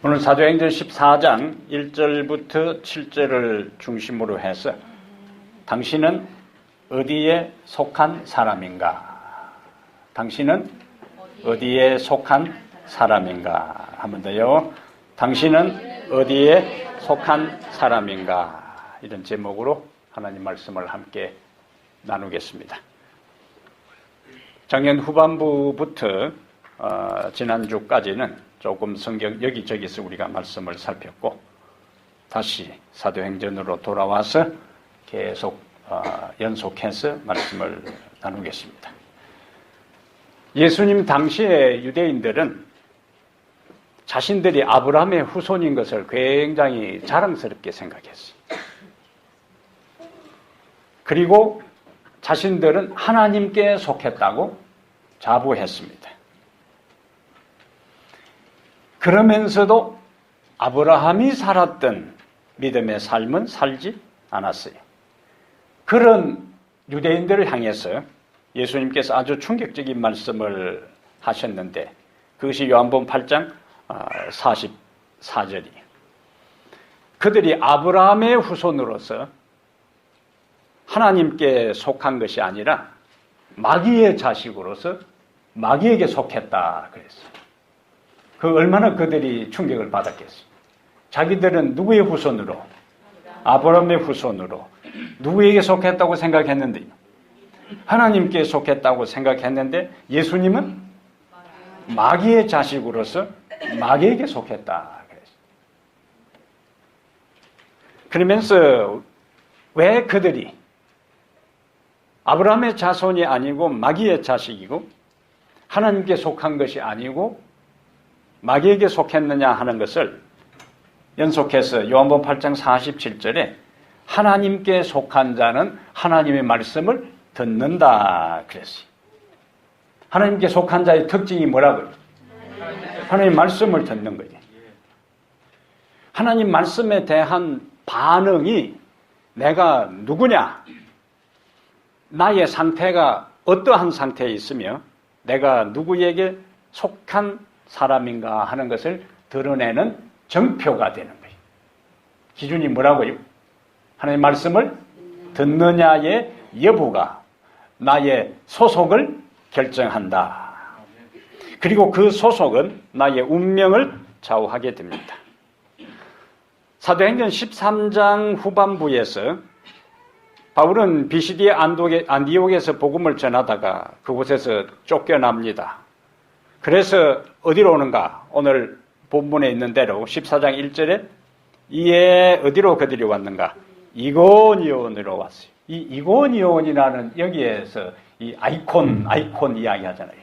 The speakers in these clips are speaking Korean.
오늘 사도행전 14장 1절부터 7절을 중심으로 해서 당신은 어디에 속한 사람인가? 당신은 어디에 속한 사람인가? 한 번 더요. 당신은 어디에 속한 사람인가? 이런 제목으로 하나님 말씀을 함께 나누겠습니다. 작년 후반부부터 지난주까지는 조금 성경 여기저기서 우리가 말씀을 살폈고 다시 사도행전으로 돌아와서 계속 연속해서 말씀을 나누겠습니다. 예수님 당시에 유대인들은 자신들이 아브라함의 후손인 것을 굉장히 자랑스럽게 생각했어요. 그리고 자신들은 하나님께 속했다고 자부했습니다. 그러면서도 아브라함이 살았던 믿음의 삶은 살지 않았어요. 그런 유대인들을 향해서 예수님께서 아주 충격적인 말씀을 하셨는데 그것이 요한복음 8장 44절이에요. 그들이 아브라함의 후손으로서 하나님께 속한 것이 아니라 마귀의 자식으로서 마귀에게 속했다 그랬어요. 그 얼마나 그들이 충격을 받았겠어요. 자기들은 누구의 후손으로? 아브라함의 후손으로. 누구에게 속했다고 생각했는데요? 하나님께 속했다고 생각했는데 예수님은 마귀의 자식으로서 마귀에게 속했다 그랬어요. 그러면서 왜 그들이 아브라함의 자손이 아니고 마귀의 자식이고 하나님께 속한 것이 아니고 마귀에게 속했느냐 하는 것을 연속해서 요한복음 8장 47절에 하나님께 속한 자는 하나님의 말씀을 듣는다 그랬어요. 하나님께 속한 자의 특징이 뭐라고요? 하나님의 말씀을 듣는 거예요. 하나님 말씀에 대한 반응이 내가 누구냐? 나의 상태가 어떠한 상태에 있으며 내가 누구에게 속한 사람인가 하는 것을 드러내는 정표가 되는 거예요. 기준이 뭐라고요? 하나님의 말씀을 듣느냐의 여부가 나의 소속을 결정한다. 그리고 그 소속은 나의 운명을 좌우하게 됩니다. 사도행전 13장 후반부에서 바울은 비시디의 안디옥에서 복음을 전하다가 그곳에서 쫓겨납니다. 그래서 어디로 오는가? 오늘 본문에 있는 대로 14장 1절에 이에 어디로 그들이 왔는가? 이고니온으로 왔어요. 이 이고니온이라는 여기에서 이 아이콘 이야기 하잖아요.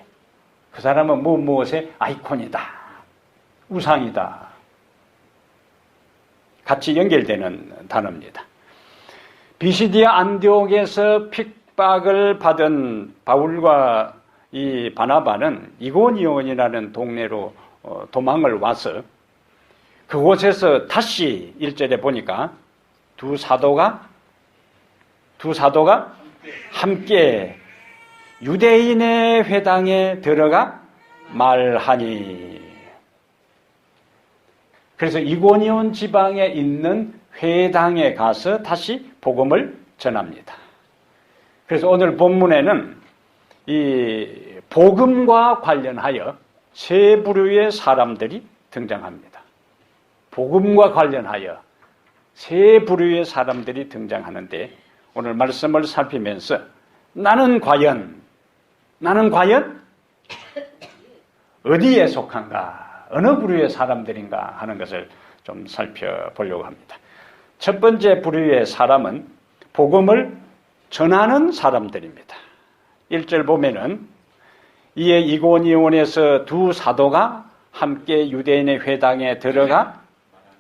그 사람은 무엇의 아이콘이다. 우상이다. 같이 연결되는 단어입니다. 비시디아 안디옥에서 핍박을 받은 바울과 이 바나바는 이고니온이라는 동네로 도망을 와서 그곳에서 다시 1절에 보니까 두 사도가 함께 유대인의 회당에 들어가 말하니. 그래서 이고니온 지방에 있는 회당에 가서 다시 복음을 전합니다. 그래서 오늘 본문에는 이 복음과 관련하여 세 부류의 사람들이 등장합니다. 복음과 관련하여 세 부류의 사람들이 등장하는데 오늘 말씀을 살피면서 나는 과연 어디에 속한가? 어느 부류의 사람들인가 하는 것을 좀 살펴보려고 합니다. 첫 번째 부류의 사람은 복음을 전하는 사람들입니다. 1절 보면은 이에 이고니온에서 두 사도가 함께 유대인의 회당에 들어가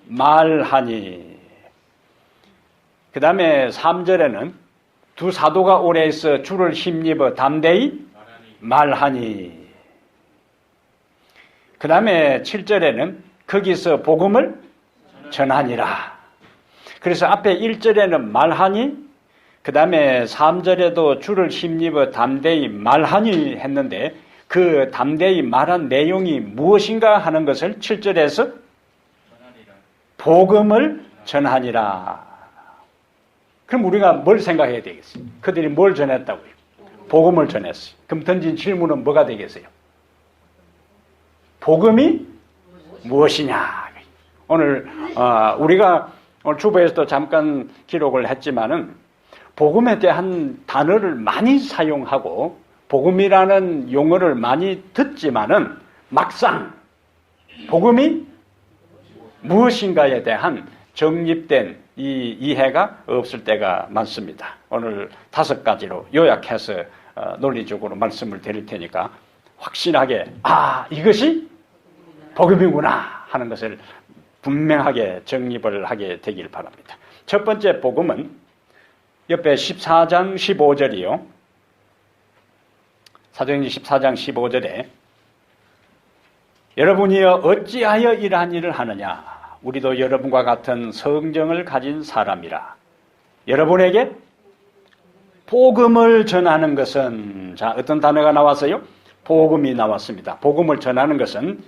말하니. 그 다음에 3절에는 두 사도가 오래 있어 주를 힘입어 담대히 말하니. 그 다음에 7절에는 거기서 복음을 전하니라. 그래서 앞에 1절에는 말하니 그 다음에 3절에도 주를 힘입어 담대히 말하니 했는데 그 담대히 말한 내용이 무엇인가 하는 것을 7절에서 복음을 전하니라. 그럼 우리가 뭘 생각해야 되겠어요? 그들이 뭘 전했다고요? 복음을 전했어요. 그럼 던진 질문은 뭐가 되겠어요? 복음이 무엇이냐? 오늘 우리가 오늘 주보에서도 잠깐 기록을 했지만은 복음에 대한 단어를 많이 사용하고 복음이라는 용어를 많이 듣지만은 막상 복음이 무엇인가에 대한 정립된 이 이해가 없을 때가 많습니다. 오늘 5가지로 요약해서 논리적으로 말씀을 드릴 테니까 확실하게 이것이 복음이구나 하는 것을 분명하게 정립을 하게 되길 바랍니다. 첫 번째 복음은 옆에 14장 15절이요. 사도행전 14장 15절에 여러분이여 어찌하여 이러한 일을 하느냐? 우리도 여러분과 같은 성정을 가진 사람이라. 여러분에게 복음을 전하는 것은, 자, 어떤 단어가 나왔어요? 복음이 나왔습니다. 복음을 전하는 것은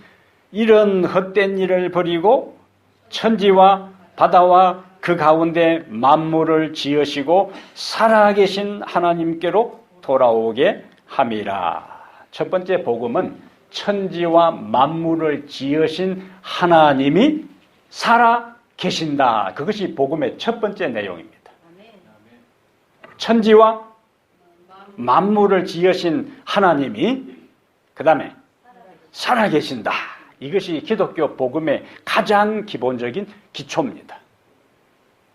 이런 헛된 일을 버리고 천지와 바다와 그 가운데 만물을 지으시고 살아계신 하나님께로 돌아오게 함이라. 첫 번째 복음은 천지와 만물을 지으신 하나님이 살아계신다. 그것이 복음의 첫 번째 내용입니다. 천지와 만물을 지으신 하나님이 그 다음에 살아계신다. 이것이 기독교 복음의 가장 기본적인 기초입니다.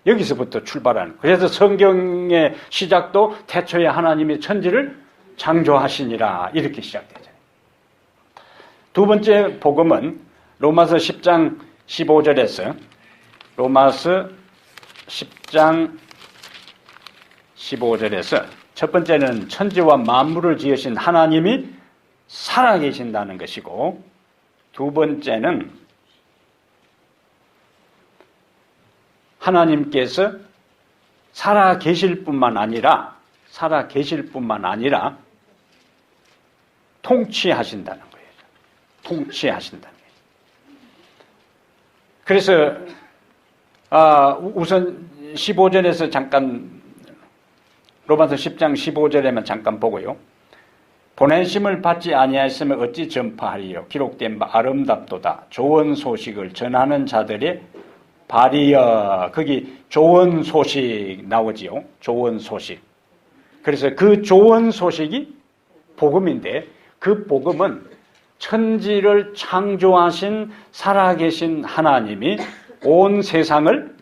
여기서부터 출발하는. 그래서 성경의 시작도 태초에 하나님이 천지를 창조하시니라 이렇게 시작되잖아요. 두 번째 복음은 로마서 10장 15절에서 로마서 10장 15절에서 첫 번째는 천지와 만물을 지으신 하나님이 살아계신다는 것이고 두 번째는 하나님께서 살아계실 뿐만 아니라 통치하신다는 거예요. 통치하신다는 거예요. 그래서 우선 15절에서 잠깐 로마서 10장 15절에만 잠깐 보고요. 보내심을 받지 아니하였으면 어찌 전파하리요. 기록된 바 아름답도다. 좋은 소식을 전하는 자들의 발이여. 거기 좋은 소식 나오지요. 좋은 소식. 그래서 그 좋은 소식이 복음인데 그 복음은 천지를 창조하신 살아계신 하나님이 온 세상을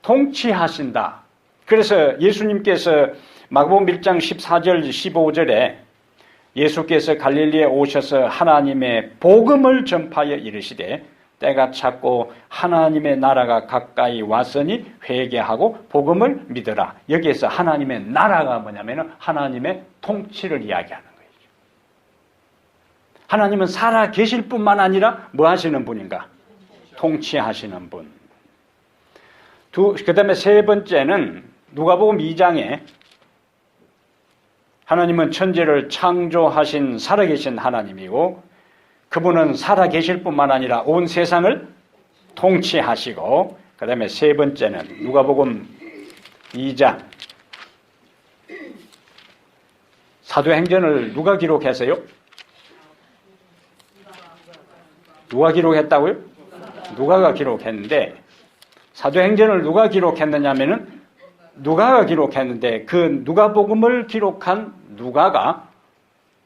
통치하신다. 그래서 예수님께서 마가복음 1장 14절 15절에 예수께서 갈릴리에 오셔서 하나님의 복음을 전파하여 이르시되 때가 찼고 하나님의 나라가 가까이 왔으니 회개하고 복음을 믿으라. 여기에서 하나님의 나라가 뭐냐면 하나님의 통치를 이야기하는 거예요. 하나님은 살아 계실 뿐만 아니라 뭐 하시는 분인가? 통치하시는 분. 그 다음에 세 번째는 누가복음 2장에 하나님은 천지를 창조하신 살아계신 하나님이고 그분은 살아계실 뿐만 아니라 온 세상을 통치하시고 그 다음에 세 번째는 누가복음 2장 사도행전을 누가 기록했어요? 누가 기록했다고요? 누가가 기록했는데 사도행전을 누가 기록했느냐면은 누가가 기록했는데 그 누가복음을 기록한 누가가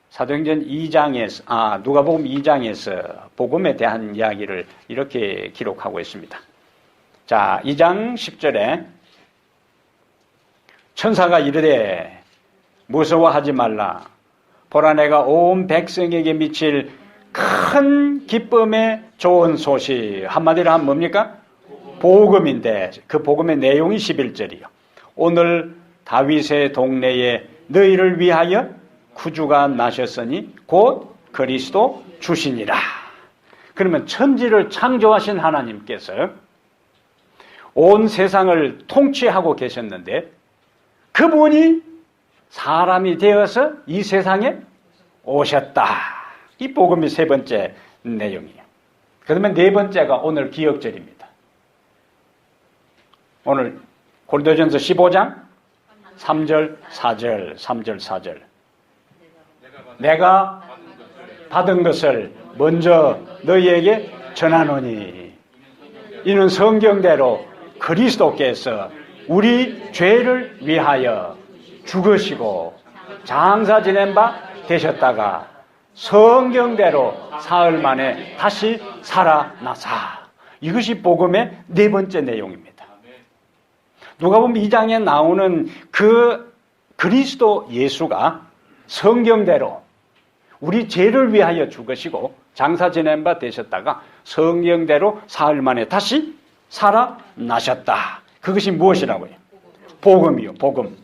사도행전 2장에서 누가복음 2장에서 복음에 대한 이야기를 이렇게 기록하고 있습니다. 자, 2장 10절에 천사가 이르되 무서워하지 말라. 보라 내가 온 백성에게 미칠 큰 기쁨의 좋은 소식. 한마디로 하면 뭡니까? 복음인데 그 복음의 내용이 11절이요. 오늘 다윗의 동네에 너희를 위하여 구주가 나셨으니 곧 그리스도 주시니라. 그러면 천지를 창조하신 하나님께서 온 세상을 통치하고 계셨는데 그분이 사람이 되어서 이 세상에 오셨다. 이 복음이 세 번째 내용이에요. 그러면 네 번째가 오늘 기억절입니다. 오늘 고린도전서 15장 3절 4절 3절 4절 내가 받은 것을 먼저 너희에게 전하노니 이는 성경대로 그리스도께서 우리 죄를 위하여 죽으시고 장사 지낸 바 되셨다가 성경대로 사흘 만에 다시 살아나사. 이것이 복음의 네 번째 내용입니다. 누가복음 2장에 나오는 그 그리스도 예수가 성경대로 우리 죄를 위하여 죽으시고 장사 지낸 바 되셨다가 성경대로 사흘 만에 다시 살아나셨다. 그것이 무엇이라고요? 복음이요, 복음.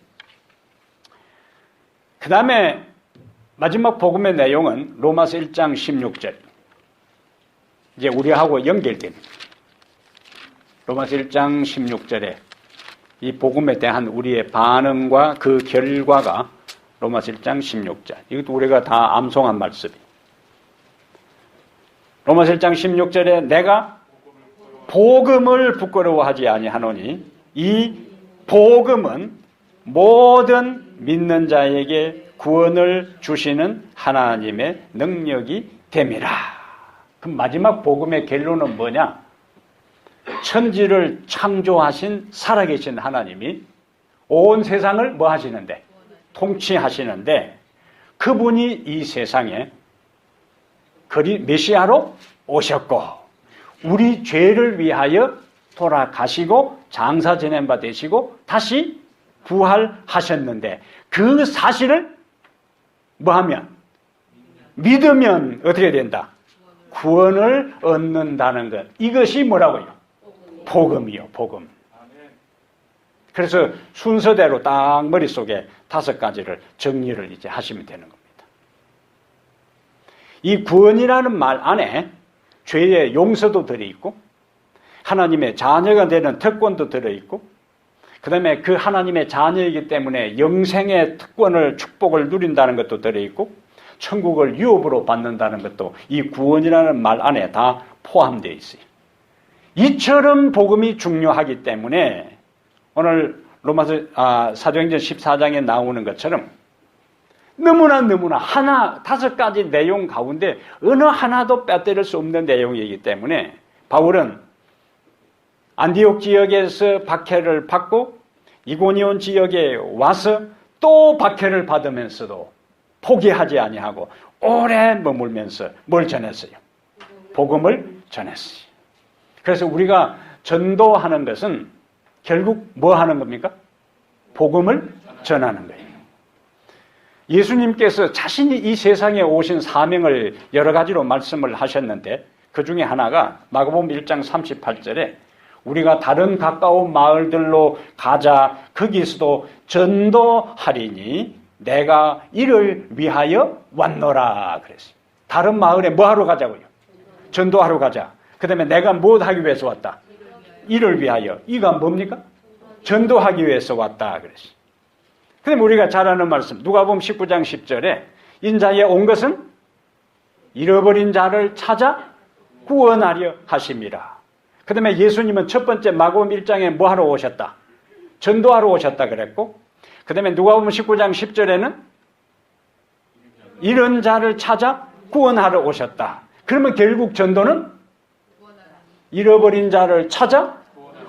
그 다음에 마지막 복음의 내용은 로마서 1장 16절. 이제 우리하고 연결됩니다. 로마서 1장 16절에 이 복음에 대한 우리의 반응과 그 결과가 로마서 1장 16절. 이것도 우리가 다 암송한 말씀이에요. 로마서 1장 16절에 내가 복음을 부끄러워하지 아니하노니 이 복음은 모든 믿는 자에게 구원을 주시는 하나님의 능력이 됨이라. 그럼 마지막 복음의 결론은 뭐냐? 천지를 창조하신 살아계신 하나님이 온 세상을 뭐 하시는데? 통치하시는데 그분이 이 세상에 메시아로 오셨고 우리 죄를 위하여 돌아가시고 장사 지낸 바 되시고 다시 부활하셨는데 그 사실을 뭐하면? 믿으면 어떻게 된다? 구원을 얻는다는 것. 이것이 뭐라고요? 복음이요, 복음. 그래서 순서대로 딱 머릿속에 5가지를 정리를 이제 하시면 되는 겁니다. 이 구원이라는 말 안에 죄의 용서도 들어있고 하나님의 자녀가 되는 특권도 들어있고 그 다음에 그 하나님의 자녀이기 때문에 영생의 특권을 축복을 누린다는 것도 들어있고 천국을 유업으로 받는다는 것도 이 구원이라는 말 안에 다 포함되어 있어요. 이처럼 복음이 중요하기 때문에 오늘 로마서 사도행전 14장에 나오는 것처럼 너무나 5가지 내용 가운데 어느 하나도 빼뜨릴 수 없는 내용이기 때문에 바울은 안디옥 지역에서 박해를 받고 이고니온 지역에 와서 또 박해를 받으면서도 포기하지 아니하고 오래 머물면서 뭘 전했어요? 복음을 전했어요. 그래서 우리가 전도하는 것은 결국 뭐 하는 겁니까? 복음을 전하는 거예요. 예수님께서 자신이 이 세상에 오신 사명을 여러 가지로 말씀을 하셨는데 그 중에 하나가 마가복음 1장 38절에 우리가 다른 가까운 마을들로 가자 거기서도 전도하리니 내가 이를 위하여 왔노라 그랬어요. 다른 마을에 뭐 하러 가자고요? 전도하러 가자. 그 다음에 내가 뭐 하기 위해서 왔다? 이를 위하여. 이가 뭡니까? 전도하기 위해서 왔다 그랬어요. 그 다음에 우리가 잘 아는 말씀 누가복음 19장 10절에 인자에 온 것은 잃어버린 자를 찾아 구원하려 하심이라. 그 다음에 예수님은 첫 번째 마가복음 1장에 뭐 하러 오셨다? 전도하러 오셨다 그랬고 그 다음에 누가복음 19장 10절에는 이런 자를 찾아 구원하러 오셨다. 그러면 결국 전도는 잃어버린 자를 찾아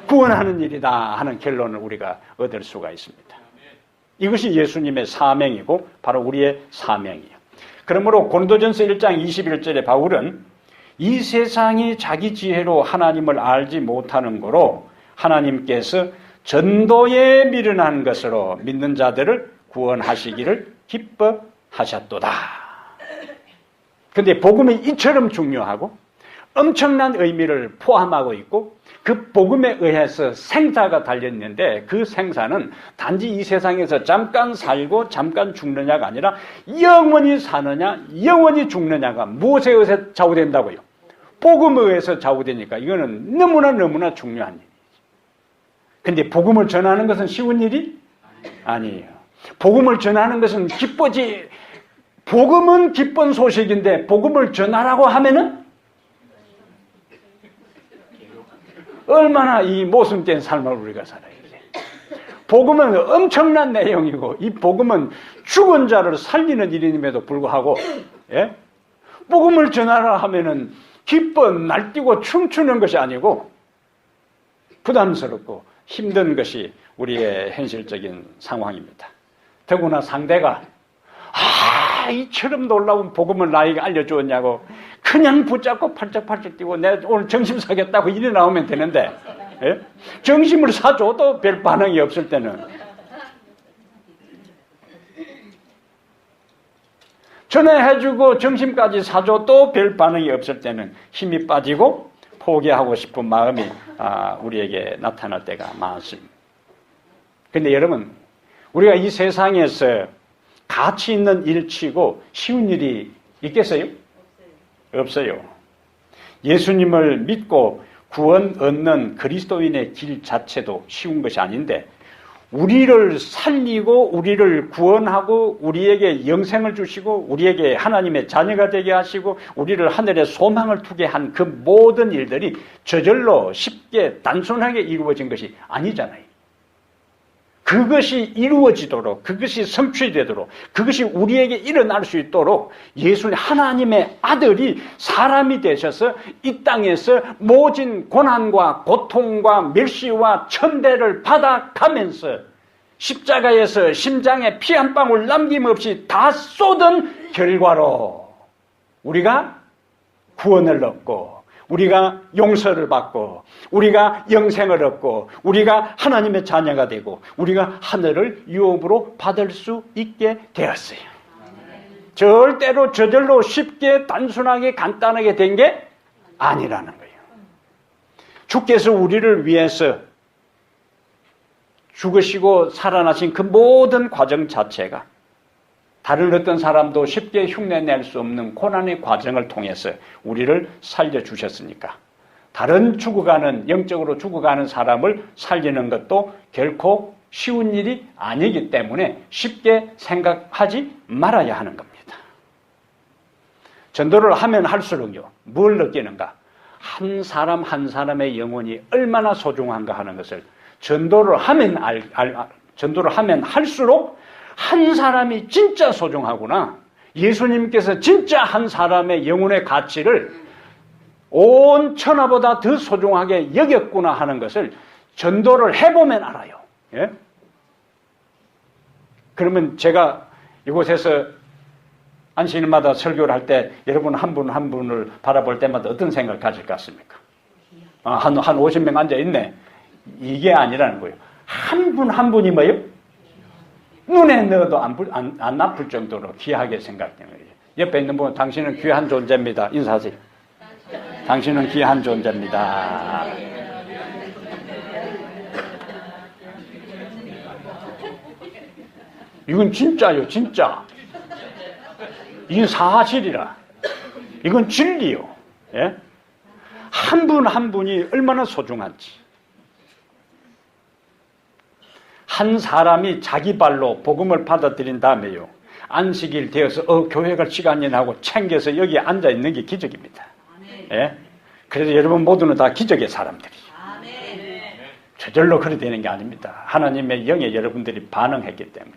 구원하는 일이다 하는 결론을 우리가 얻을 수가 있습니다. 이것이 예수님의 사명이고 바로 우리의 사명이에요. 그러므로 고린도전서 1장 21절에 바울은 이 세상이 자기 지혜로 하나님을 알지 못하는 거로 하나님께서 전도에 미련한 것으로 믿는 자들을 구원하시기를 기뻐하셨도다. 그런데 복음이 이처럼 중요하고 엄청난 의미를 포함하고 있고 그 복음에 의해서 생사가 달려있는데 그 생사는 단지 이 세상에서 잠깐 살고 잠깐 죽느냐가 아니라 영원히 사느냐 영원히 죽느냐가 무엇에 의해서 좌우된다고요? 복음에 의해서 좌우되니까 이거는 너무나 중요한 일이죠. 근데 복음을 전하는 것은 쉬운 일이 아니에요. 복음을 전하는 것은 기쁘지. 복음은 기쁜 소식인데 복음을 전하라고 하면은 얼마나 이 모순된 삶을 우리가 살아야 돼. 복음은 엄청난 내용이고 이 복음은 죽은 자를 살리는 일임에도 불구하고 예? 복음을 전하라 하면은 기뻐 날뛰고 춤추는 것이 아니고 부담스럽고 힘든 것이 우리의 현실적인 상황입니다. 더구나 상대가 이처럼 놀라운 복음을 나에게 알려주었냐고 그냥 붙잡고 팔짝팔짝 뛰고 내가 오늘 정심 사겠다고 일이 나오면 되는데 예? 정심을 사줘도 별 반응이 없을 때는 전화해주고 정심까지 사줘도 별 반응이 없을 때는 힘이 빠지고 포기하고 싶은 마음이 우리에게 나타날 때가 많습니다. 그런데 여러분 우리가 이 세상에서 가치 있는 일치고 쉬운 일이 있겠어요? 없어요. 예수님을 믿고 구원 얻는 그리스도인의 길 자체도 쉬운 것이 아닌데 우리를 살리고 우리를 구원하고 우리에게 영생을 주시고 우리에게 하나님의 자녀가 되게 하시고 우리를 하늘에 소망을 두게 한 그 모든 일들이 저절로 쉽게 단순하게 이루어진 것이 아니잖아요. 그것이 이루어지도록 그것이 성취되도록 그것이 우리에게 일어날 수 있도록 예수님 하나님의 아들이 사람이 되셔서 이 땅에서 모진 고난과 고통과 멸시와 천대를 받아가면서 십자가에서 심장에 피 한 방울 남김없이 다 쏟은 결과로 우리가 구원을 얻고 우리가 용서를 받고 우리가 영생을 얻고 우리가 하나님의 자녀가 되고 우리가 하늘을 유업으로 받을 수 있게 되었어요. 절대로 저절로 쉽게 단순하게 간단하게 된 게 아니라는 거예요. 주께서 우리를 위해서 죽으시고 살아나신 그 모든 과정 자체가 다른 어떤 사람도 쉽게 흉내낼 수 없는 고난의 과정을 통해서 우리를 살려주셨으니까 다른 죽어가는 영적으로 죽어가는 사람을 살리는 것도 결코 쉬운 일이 아니기 때문에 쉽게 생각하지 말아야 하는 겁니다. 전도를 하면 할수록요 뭘 느끼는가? 한 사람 한 사람의 영혼이 얼마나 소중한가 하는 것을 전도를 하면 할수록 한 사람이 진짜 소중하구나. 예수님께서 진짜 한 사람의 영혼의 가치를 온 천하보다 더 소중하게 여겼구나 하는 것을 전도를 해보면 알아요. 예? 그러면 제가 이곳에서 안식일마다 설교를 할 때 여러분 한 분 한 분을 바라볼 때마다 어떤 생각을 가질 것 같습니까? 한 50명 앉아있네. 이게 아니라는 거예요. 한 분 한 분이 뭐예요? 눈에 넣어도 안 아플 정도로 귀하게 생각되는 거예요. 옆에 있는 분, 당신은 귀한 존재입니다. 인사하세요. 당신은 귀한 존재입니다. 이건 진짜요, 진짜. 이건 사실이라. 이건 진리요. 예? 한 분 한 분이 얼마나 소중한지. 한 사람이 자기 발로 복음을 받아들인 다음에요. 안식일 되어서 교회 갈 시간이 나고 챙겨서 여기 앉아 있는 게 기적입니다. 예? 그래서 여러분 모두는 다 기적의 사람들이. 저절로 그래 되는 게 아닙니다. 하나님의 영에 여러분들이 반응했기 때문에.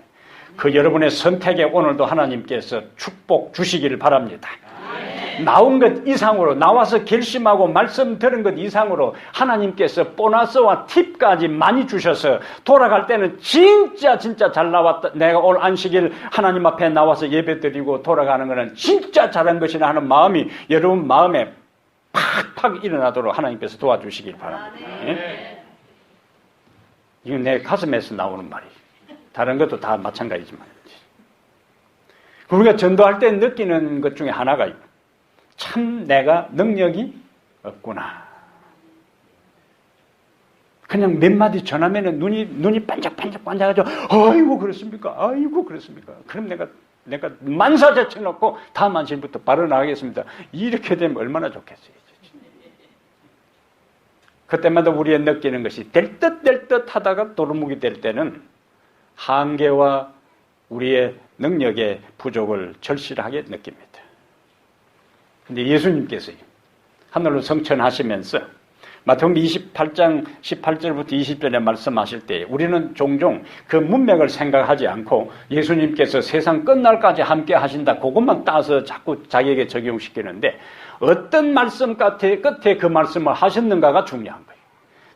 그 여러분의 선택에 오늘도 하나님께서 축복 주시기를 바랍니다. 나온 것 이상으로 나와서 결심하고 말씀 들은 것 이상으로 하나님께서 보너스와 팁까지 많이 주셔서 돌아갈 때는 진짜 잘 나왔다. 내가 오늘 안식일 하나님 앞에 나와서 예배드리고 돌아가는 것은 진짜 잘한 것이나 하는 마음이 여러분 마음에 팍팍 일어나도록 하나님께서 도와주시길 바랍니다. 예? 이건 내 가슴에서 나오는 말이에요. 다른 것도 다 마찬가지지만 우리가 전도할 때 느끼는 것 중에 하나가 참 내가 능력이 없구나. 그냥 몇 마디 전하면은 눈이 반짝반짝반짝하죠. 아이고 그렇습니까? 아이고 그렇습니까? 그럼 내가 만사제쳐 놓고 다음 안식일부터 바로 나가겠습니다. 이렇게 되면 얼마나 좋겠어요. 그때마다 우리의 느끼는 것이 될 듯 하다가 도루묵이 될 때는 한계와 우리의 능력의 부족을 절실하게 느낍니다. 근데 예수님께서 하늘로 성천하시면서 마태복음 28장 18절부터 20절에 말씀하실 때 우리는 종종 그 문맥을 생각하지 않고 예수님께서 세상 끝날까지 함께 하신다 그것만 따서 자꾸 자기에게 적용시키는데 어떤 말씀 끝에 그 말씀을 하셨는가가 중요한 거예요.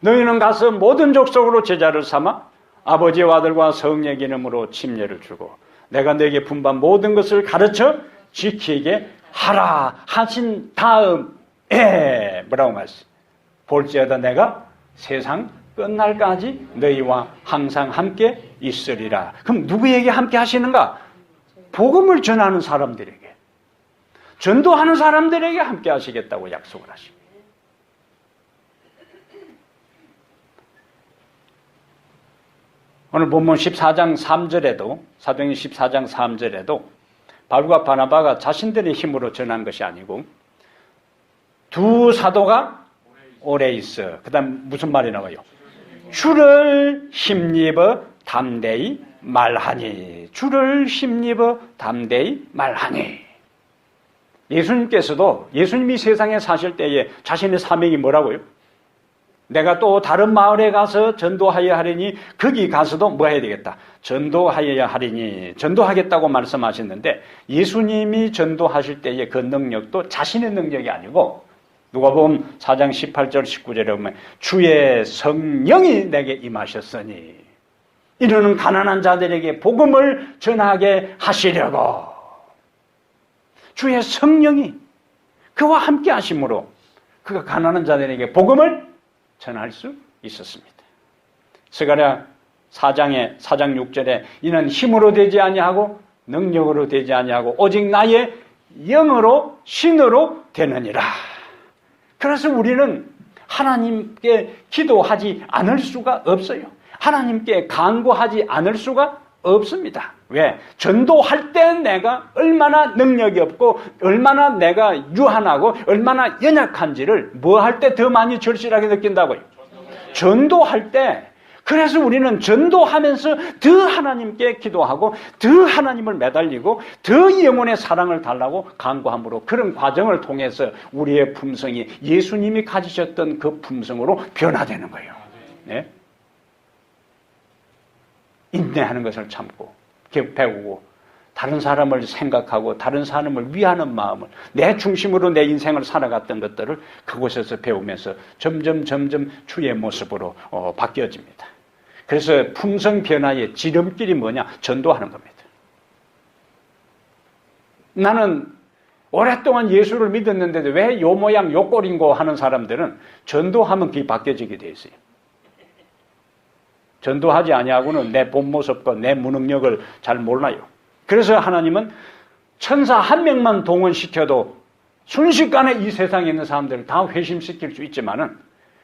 너희는 가서 모든 족속으로 제자를 삼아 아버지와 아들과 성령의 이름으로 침례를 주고 내가 너에게 분반 모든 것을 가르쳐 지키게 하라 하신 다음에 뭐라고 말씀? 볼지어다 내가 세상 끝날까지 너희와 항상 함께 있으리라. 그럼 누구에게 함께 하시는가? 복음을 전하는 사람들에게, 전도하는 사람들에게 함께 하시겠다고 약속을 하십니다. 오늘 본문 14장 3절에도 사도행전 14장 3절에도 바울과 바나바가 자신들의 힘으로 전한 것이 아니고 두 사도가 오래 있어. 그 다음 무슨 말이 나와요? 주를 힘입어 담대히 말하니. 주를 힘입어 담대히 말하니. 예수님께서도 예수님이 세상에 사실 때에 자신의 사명이 뭐라고요? 내가 또 다른 마을에 가서 전도하여야 하리니 거기 가서도 뭐 해야 되겠다? 전도하여야 하리니 전도하겠다고 말씀하셨는데 예수님이 전도하실 때의 그 능력도 자신의 능력이 아니고 누가복음 4장 18절 19절에 보면 주의 성령이 내게 임하셨으니 이는 가난한 자들에게 복음을 전하게 하시려고 주의 성령이 그와 함께 하심으로 그가 가난한 자들에게 복음을 전할 수 있었습니다. 스가랴 4장 6절에 이는 힘으로 되지 아니하고 능력으로 되지 아니하고 오직 나의 영으로 신으로 되느니라. 그래서 우리는 하나님께 기도하지 않을 수가 없어요. 하나님께 간구하지 않을 수가 없습니다. 왜? 전도할 때 내가 얼마나 능력이 없고 얼마나 내가 유한하고 얼마나 연약한지를 뭐 할 때 더 많이 절실하게 느낀다고요? 전도할 때. 그래서 우리는 전도하면서 더 하나님께 기도하고 더 하나님을 매달리고 더 영혼의 사랑을 달라고 간구함으로 그런 과정을 통해서 우리의 품성이 예수님이 가지셨던 그 품성으로 변화되는 거예요. 네? 인내하는 것을 참고 배우고 다른 사람을 생각하고 다른 사람을 위하는 마음을 내 중심으로 내 인생을 살아갔던 것들을 그곳에서 배우면서 점점 주의 모습으로 바뀌어집니다. 그래서 품성 변화의 지름길이 뭐냐? 전도하는 겁니다. 나는 오랫동안 예수를 믿었는데도 왜 요 모양 요 꼴인고 하는 사람들은 전도하면 그게 바뀌어지게 돼 있어요. 전도하지 아니하고는 내 본 모습과 내 무능력을 잘 몰라요. 그래서 하나님은 천사 한 명만 동원시켜도 순식간에 이 세상에 있는 사람들을 다 회심시킬 수 있지만은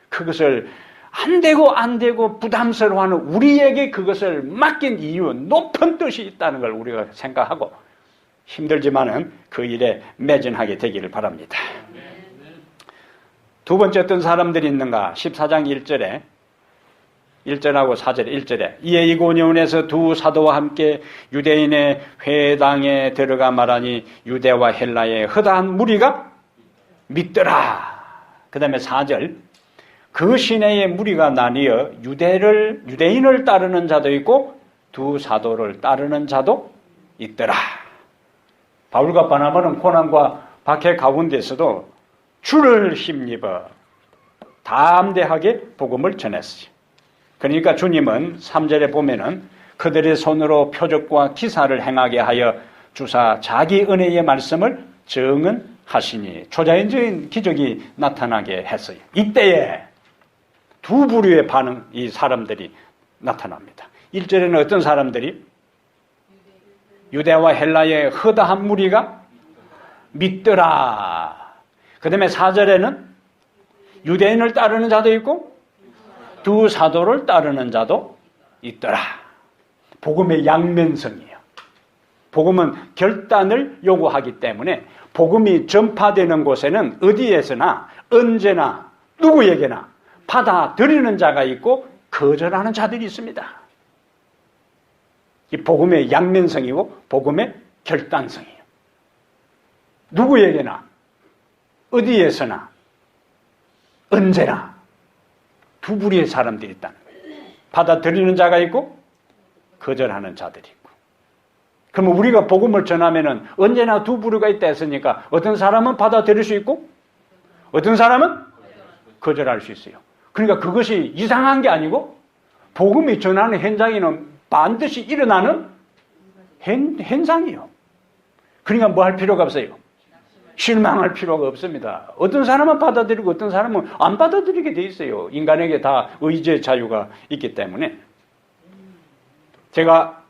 그것을 안 되고 부담스러워하는 우리에게 그것을 맡긴 이유, 높은 뜻이 있다는 걸 우리가 생각하고 힘들지만은 그 일에 매진하게 되기를 바랍니다. 두 번째 어떤 사람들이 있는가? 14장 1절하고 4절 1절에 이에 이고니온에서 두 사도와 함께 유대인의 회당에 들어가 말하니 유대와 헬라의 허다한 무리가 믿더라. 그 다음에 4절 그 시내의 무리가 나뉘어 유대인을 따르는 자도 있고 두 사도를 따르는 자도 있더라. 바울과 바나바는 고난과 박해 가운데서도 주를 힘입어 담대하게 복음을 전했어요. 그러니까 주님은 3절에 보면은 그들의 손으로 표적과 기사를 행하게 하여 주사 자기 은혜의 말씀을 증언하시니 초자연적인 기적이 나타나게 했어요. 이때에 두 부류의 반응, 이 사람들이 나타납니다. 1절에는 어떤 사람들이? 유대와 헬라의 허다한 무리가 믿더라. 그 다음에 4절에는 유대인을 따르는 자도 있고 두 사도를 따르는 자도 있더라. 복음의 양면성이에요. 복음은 결단을 요구하기 때문에 복음이 전파되는 곳에는 어디에서나 언제나 누구에게나 받아들이는 자가 있고 거절하는 자들이 있습니다. 이 복음의 양면성이고 복음의 결단성이에요. 누구에게나 어디에서나 언제나 두 부류의 사람들이 있다는 거예요. 받아들이는 자가 있고 거절하는 자들이 있고. 그러면 우리가 복음을 전하면은 언제나 두 부류가 있다 했으니까 어떤 사람은 받아들일 수 있고 어떤 사람은 거절할 수 있어요. 그러니까 그것이 이상한 게 아니고 복음이 전하는 현장에는 반드시 일어나는 현상이에요. 그러니까 뭐 할 필요가 없어요. 실망할 필요가 없습니다. 어떤 사람은 받아들이고 어떤 사람은 안 받아들이게 돼 있어요. 인간에게 다 의지의 자유가 있기 때문에. 제가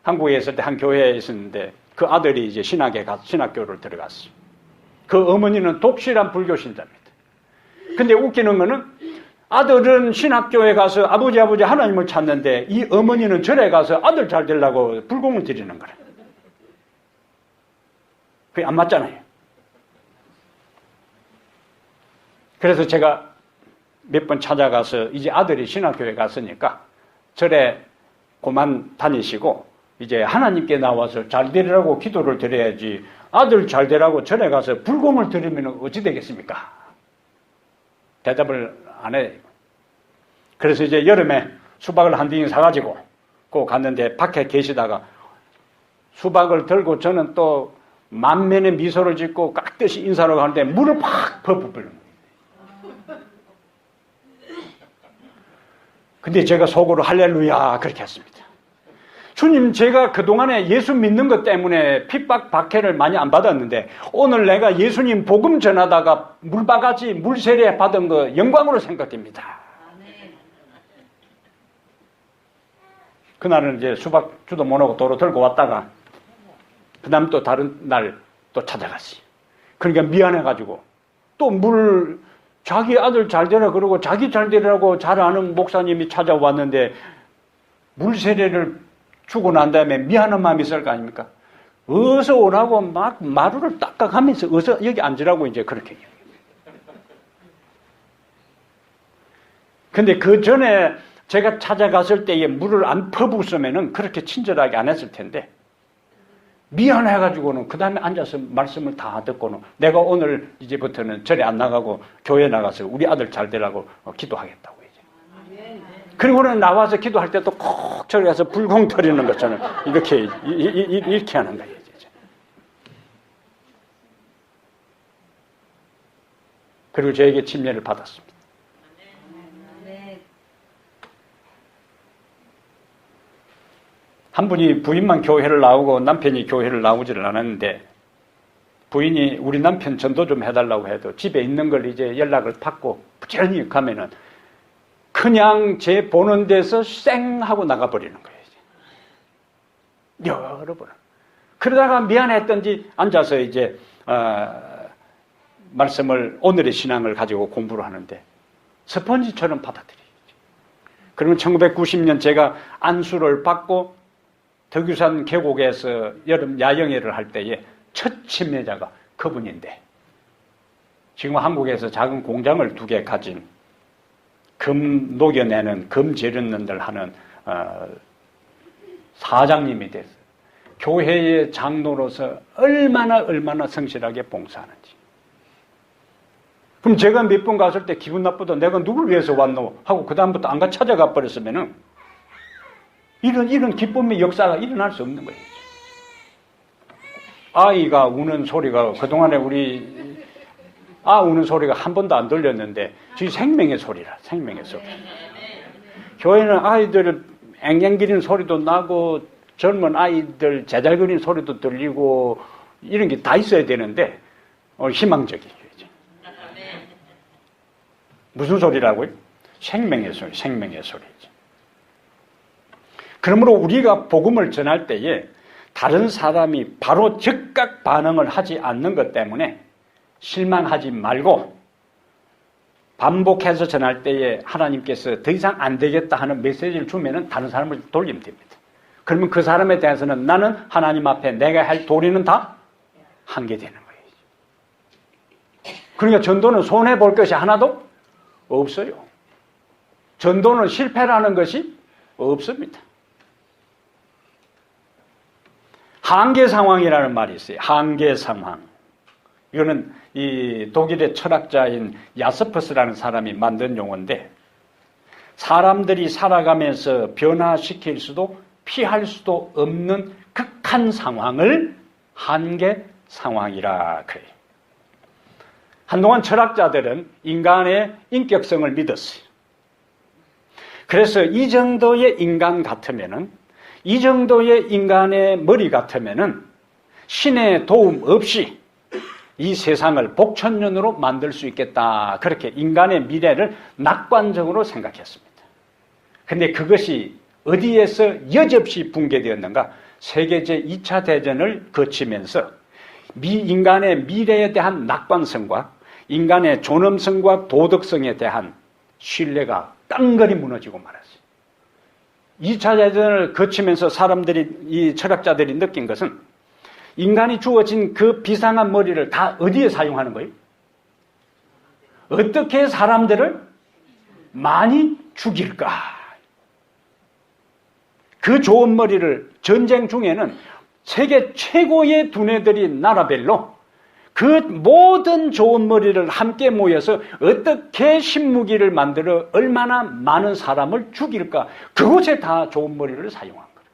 한국에 있을 때 한 교회에 있었는데 그 아들이 이제 신학교를 들어갔어요. 그 어머니는 독실한 불교 신자입니다. 근데 웃기는 거는 아들은 신학교에 가서 아버지 하나님을 찾는데 이 어머니는 절에 가서 아들 잘 되려고 불공을 드리는 거예요. 그게 안 맞잖아요. 그래서 제가 몇 번 찾아가서 이제 아들이 신학교에 갔으니까 절에 그만 다니시고 이제 하나님께 나와서 잘 되리라고 기도를 드려야지 아들 잘 되라고 절에 가서 불공을 드리면 어찌 되겠습니까? 대답을 안 해요. 그래서 이제 여름에 수박을 한 딩 사가지고 꼭 갔는데 밖에 계시다가 수박을 들고 저는 또 만면의 미소를 짓고 깍듯이 인사를 가는데 물을 팍 퍼부으는 거예요. 근데 제가 속으로 할렐루야 그렇게 했습니다. 주님, 제가 그동안에 예수 믿는 것 때문에 핍박 박해를 많이 안 받았는데 오늘 내가 예수님 복음 전하다가 물바가지 물세례 받은 거 영광으로 생각됩니다. 그날은 이제 수박주도 못 오고 도로 들고 왔다가 그 다음 또 다른 날 또 찾아갔어요. 그러니까 미안해가지고 또 자기 아들 잘 되라 그러고 자기 잘 되라고 잘 아는 목사님이 찾아왔는데 물세례를 주고 난 다음에 미안한 마음이 있을 거 아닙니까? 어서 오라고 막 마루를 딱딱하면서 어서 여기 앉으라고 이제 그렇게 해요. 근데 그 전에 제가 찾아갔을 때에 물을 안 퍼부었으면은 그렇게 친절하게 안 했을 텐데 미안해가지고는 그 다음에 앉아서 말씀을 다 듣고는 내가 오늘 이제부터는 절에 안 나가고 교회 나가서 우리 아들 잘 되라고 기도하겠다고 이제. 그리고는 나와서 기도할 때도 꼭 절에 가서 불공 터리는 것처럼 이렇게 하는 거예요. 이제. 그리고 저에게 침례를 받았습니다. 한 분이 부인만 교회를 나오고 남편이 교회를 나오지를 않았는데 부인이 우리 남편 전도 좀 해달라고 해도 집에 있는 걸 이제 연락을 받고 부지런히 가면은 그냥 제 보는 데서 쌩 하고 나가버리는 거예요. 이제. 여러 번. 그러다가 미안했던지 앉아서 이제 말씀을 오늘의 신앙을 가지고 공부를 하는데 스펀지처럼 받아들이죠. 그러면 1990년 제가 안수를 받고 덕유산 계곡에서 여름 야영회를 할 때에 첫 침례자가 그분인데 지금 한국에서 작은 공장을 2개 가진 금 녹여내는 금 재련년들 하는 사장님이 됐어요. 교회의 장로로서 얼마나 성실하게 봉사하는지. 그럼 제가 몇 번 갔을 때 기분 나쁘다 내가 누굴 위해서 왔노 하고 그 다음부터 안 찾아가 버렸으면은 이런 기쁨의 역사가 일어날 수 없는 거예요. 아이가 우는 소리가 그동안에 우리 우는 소리가 한 번도 안 들렸는데 지금 생명의 소리라. 생명의 소리. 교회는 아이들 앵앵거리는 소리도 나고 젊은 아이들 제잘거리는 소리도 들리고 이런 게 다 있어야 되는데 희망적이에요. 무슨 소리라고요? 생명의 소리. 생명의 소리죠. 그러므로 우리가 복음을 전할 때에 다른 사람이 바로 즉각 반응을 하지 않는 것 때문에 실망하지 말고 반복해서 전할 때에 하나님께서 더 이상 안 되겠다 하는 메시지를 주면은 다른 사람을 돌리면 됩니다. 그러면 그 사람에 대해서는 나는 하나님 앞에 내가 할 도리는 다 한 게 되는 거예요. 그러니까 전도는 손해볼 것이 하나도 없어요. 전도는 실패라는 것이 없습니다. 한계 상황이라는 말이 있어요. 한계 상황. 이거는 이 독일의 철학자인 야스퍼스라는 사람이 만든 용어인데 사람들이 살아가면서 변화시킬 수도 피할 수도 없는 극한 상황을 한계 상황이라 그래요. 한동안 철학자들은 인간의 인격성을 믿었어요. 그래서 이 정도의 인간 같으면은, 이 정도의 인간의 머리 같으면은 신의 도움 없이 이 세상을 복천년으로 만들 수 있겠다. 그렇게 인간의 미래를 낙관적으로 생각했습니다. 근데 그것이 어디에서 여지없이 붕괴되었는가? 세계 제2차 대전을 거치면서 인간의 미래에 대한 낙관성과 인간의 존엄성과 도덕성에 대한 신뢰가 깡그리 무너지고 말았어요. 2차 대전을 거치면서 이 철학자들이 느낀 것은 인간이 주어진 그 비상한 머리를 다 어디에 사용하는 거예요? 어떻게 사람들을 많이 죽일까? 그 좋은 머리를 전쟁 중에는 세계 최고의 두뇌들이 나라별로 그 모든 좋은 머리를 함께 모여서 어떻게 신무기를 만들어 얼마나 많은 사람을 죽일까? 그곳에 다 좋은 머리를 사용한 거예요.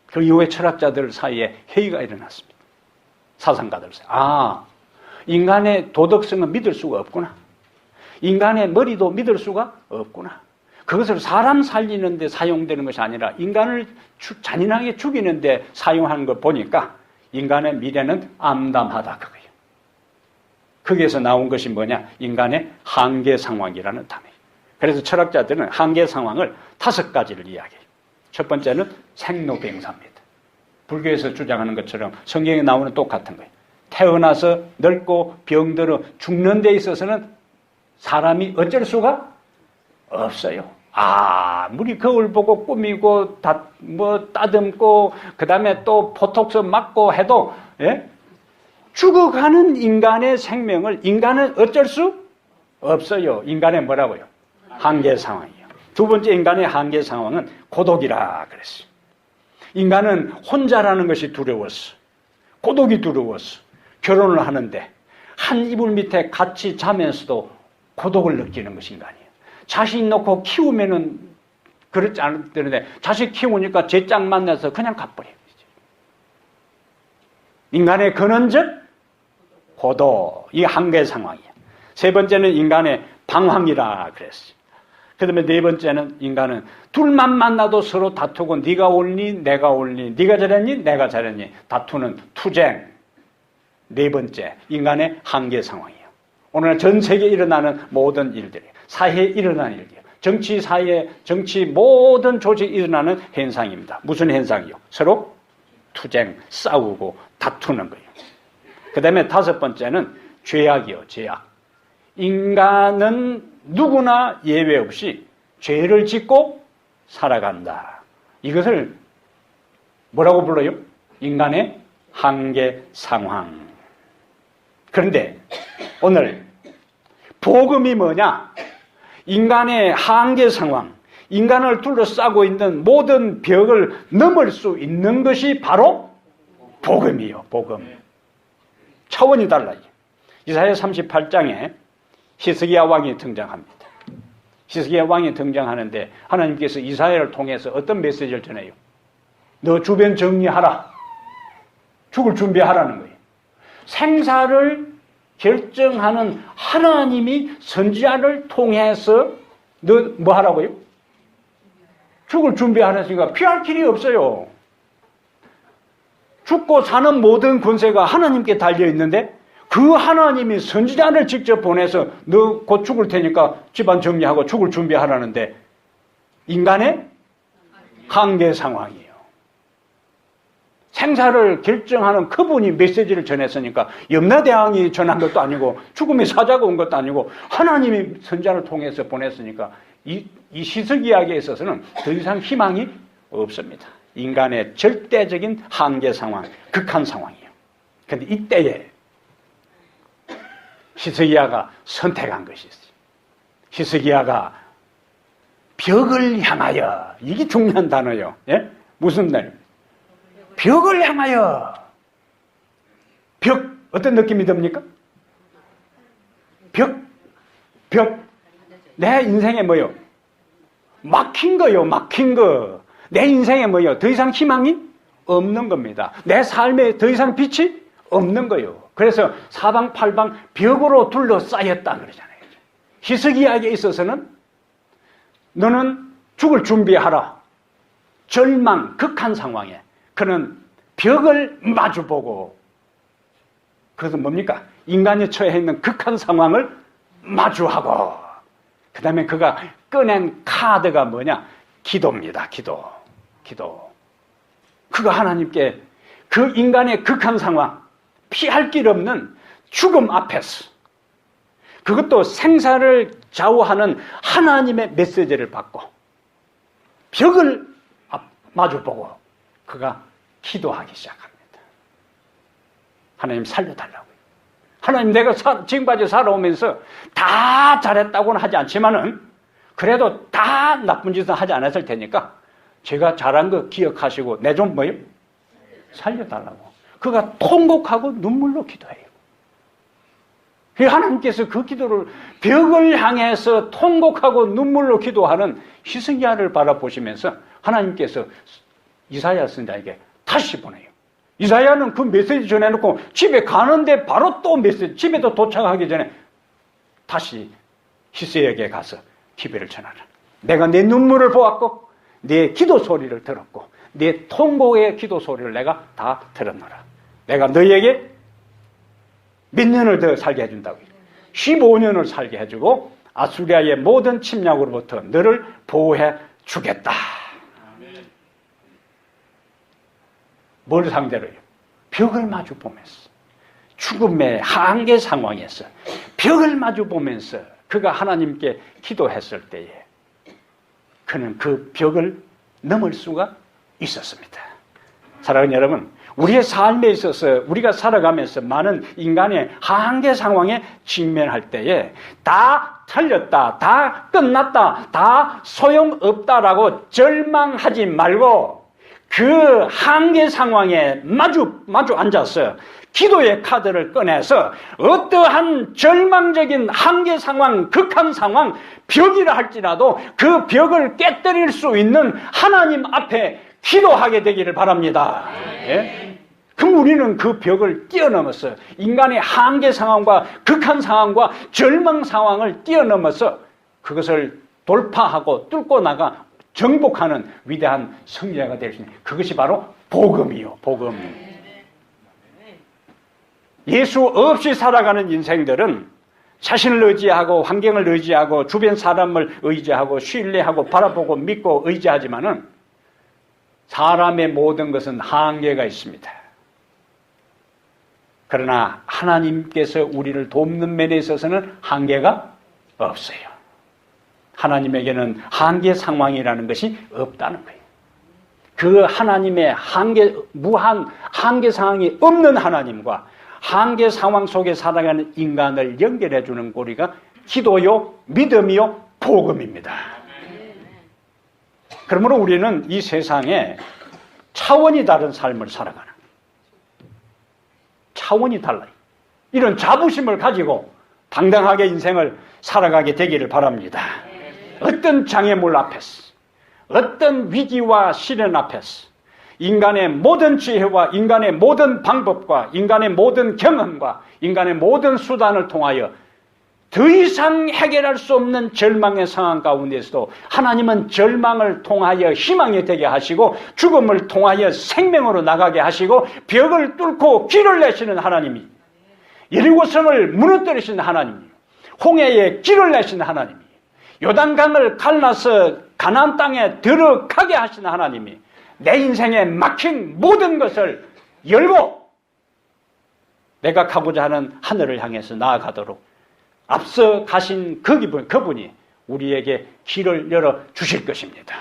그 이후에 철학자들 사이에 회의가 일어났습니다. 사상가들 사이에. 인간의 도덕성은 믿을 수가 없구나. 인간의 머리도 믿을 수가 없구나. 그것을 사람 살리는 데 사용되는 것이 아니라 인간을 잔인하게 죽이는 데 사용하는 걸 보니까 인간의 미래는 암담하다 그거예요. 거기에서 나온 것이 뭐냐? 인간의 한계 상황이라는 단어예요. 그래서 철학자들은 한계 상황을 5가지를 이야기해요. 첫 번째는 생로병사입니다. 불교에서 주장하는 것처럼 성경에 나오는 똑같은 거예요. 태어나서 늙고 병들어 죽는 데 있어서는 사람이 어쩔 수가 없어요. 아무리 거울 보고 꾸미고 따듬고 그 다음에 또 보톡스 맞고 해도 죽어가는 인간의 생명을 인간은 어쩔 수 없어요. 인간의 뭐라고요? 한계 상황이에요. 두 번째 인간의 한계 상황은 고독이라 그랬어요. 인간은 혼자라는 것이 두려웠어. 고독이 두려웠어. 결혼을 하는데 한 이불 밑에 같이 자면서도 고독을 느끼는 것이 인간이에요. 자식 놓고 키우면은 그렇지 않는데 자식 키우니까 제 짝 만나서 그냥 가버려요. 인간의 근원적 고독, 이 한계 상황이에요. 세 번째는 인간의 방황이라 그랬어요. 그 다음에 네 번째는 인간은 둘만 만나도 서로 다투고 네가 옳니 내가 옳니 네가 잘했니 내가 잘했니 다투는 투쟁. 네 번째 인간의 한계 상황이에요. 오늘 전 세계에 일어나는 모든 일들이 사회에 일어나는 일이에요. 정치, 사회, 정치 모든 조직에 일어나는 현상입니다. 무슨 현상이요? 서로 투쟁, 싸우고 다투는 거예요. 그 다음에 5번째는 죄악이요. 죄악. 인간은 누구나 예외 없이 죄를 짓고 살아간다. 이것을 뭐라고 불러요? 인간의 한계 상황. 그런데 오늘 복음이 뭐냐? 인간의 한계 상황, 인간을 둘러싸고 있는 모든 벽을 넘을 수 있는 것이 바로 복음이요. 복음. 차원이 달라요. 이사야 38장에 히스기야 왕이 등장합니다. 히스기야 왕이 등장하는데 하나님께서 이사야를 통해서 어떤 메시지를 전해요? 너 주변 정리하라. 죽을 준비하라는 거예요. 생사를 결정하는 하나님이 선지자를 통해서 너 뭐 하라고요? 죽을 준비하라니까 피할 길이 없어요. 죽고 사는 모든 권세가 하나님께 달려있는데 그 하나님이 선지자를 직접 보내서 너 곧 죽을 테니까 집안 정리하고 죽을 준비하라는데 인간의 한계 상황이에요. 생사를 결정하는 그분이 메시지를 전했으니까 염라대왕이 전한 것도 아니고 죽음의 사자가 온 것도 아니고 하나님이 선지자를 통해서 보냈으니까 이 히스기야에 있어서는 더 이상 희망이 없습니다. 인간의 절대적인 한계 상황, 극한 상황이에요. 그런데 이때에 히스기야가 선택한 것이 있어요. 히스기야가 벽을 향하여, 이게 중요한 단어예요. 예? 무슨 날? 벽을 향하여. 벽, 어떤 느낌이 듭니까? 벽. 내 인생에 뭐요? 막힌 거요, 막힌 거. 내 인생에 뭐요? 더 이상 희망이 없는 겁니다. 내 삶에 더 이상 빛이 없는 거요. 그래서 사방팔방 벽으로 둘러싸였다 그러잖아요. 히스기야에게 있어서는 너는 죽을 준비하라. 절망, 극한 상황에 그는 벽을 마주보고, 그것은 뭡니까? 인간이 처해 있는 극한 상황을 마주하고, 그 다음에 그가 꺼낸 카드가 뭐냐? 기도입니다. 기도. 그가 하나님께 그 인간의 극한 상황, 피할 길 없는 죽음 앞에서, 그것도 생사를 좌우하는 하나님의 메시지를 받고 벽을 마주보고 그가 기도하기 시작합니다. 하나님 살려달라고요. 하나님, 내가 지금까지 살아오면서 다 잘했다고는 하지 않지만은 그래도 다 나쁜 짓은 하지 않았을 테니까 제가 잘한 거 기억하시고 내 좀 뭐요? 살려달라고. 그가 통곡하고 눈물로 기도해요. 하나님께서 그 기도를, 벽을 향해서 통곡하고 눈물로 기도하는 히스기야를 바라보시면서 하나님께서 이사야 선지자에게 다시 보내요. 이사야는 그 메시지 전해놓고 집에 가는데 바로 또 메시지, 집에도 도착하기 전에 다시 히스기야에게 가서 기별을 전하라. 내가 내 눈물을 보았고 내 기도 소리를 들었고 내 통곡의 기도 소리를 내가 다 들었노라. 내가 너희에게 몇 년을 더 살게 해준다고. 15년을 살게 해주고 아수리아의 모든 침략으로부터 너를 보호해 주겠다. 뭘 상대로요? 벽을 마주 보면서, 죽음의 한계 상황에서 벽을 마주 보면서 그가 하나님께 기도했을 때에 그는 그 벽을 넘을 수가 있었습니다. 사랑하는 여러분, 우리의 삶에 있어서 우리가 살아가면서 많은 인간의 한계 상황에 직면할 때에 다 틀렸다, 다 끝났다, 다 소용없다라고 절망하지 말고 그 한계 상황에 마주 앉아서 기도의 카드를 꺼내서 어떠한 절망적인 한계 상황, 극한 상황, 벽이라 할지라도 그 벽을 깨뜨릴 수 있는 하나님 앞에 기도하게 되기를 바랍니다. 예? 그럼 우리는 그 벽을 뛰어넘어서 인간의 한계 상황과 극한 상황과 절망 상황을 뛰어넘어서 그것을 돌파하고 뚫고 나가 정복하는 위대한 승리자가 될 수 있는, 그것이 바로 복음이요, 복음. 예수 없이 살아가는 인생들은 자신을 의지하고 환경을 의지하고 주변 사람을 의지하고 신뢰하고 바라보고 믿고 의지하지만은 사람의 모든 것은 한계가 있습니다. 그러나 하나님께서 우리를 돕는 면에 있어서는 한계가 없어요. 하나님에게는 한계 상황이라는 것이 없다는 거예요. 그 하나님의 무한 한계 상황이 없는 하나님과 한계 상황 속에 살아가는 인간을 연결해 주는 고리가 기도요, 믿음이요, 복음입니다. 그러므로 우리는 이 세상에 차원이 다른 삶을 살아가는, 차원이 달라요. 이런 자부심을 가지고 당당하게 인생을 살아가게 되기를 바랍니다. 어떤 장애물 앞에서, 어떤 위기와 시련 앞에서 인간의 모든 지혜와 인간의 모든 방법과 인간의 모든 경험과 인간의 모든 수단을 통하여 더 이상 해결할 수 없는 절망의 상황 가운데서도 하나님은 절망을 통하여 희망이 되게 하시고 죽음을 통하여 생명으로 나가게 하시고 벽을 뚫고 길을 내시는 하나님이, 여리고성을 무너뜨리시는 하나님이, 홍해에 길을 내시는 하나님이, 요단강을 갈라서 가나안 땅에 들어가게 하시는 하나님이 내 인생에 막힌 모든 것을 열고 내가 가고자 하는 하늘을 향해서 나아가도록 앞서 가신 그분이 우리에게 길을 열어 주실 것입니다.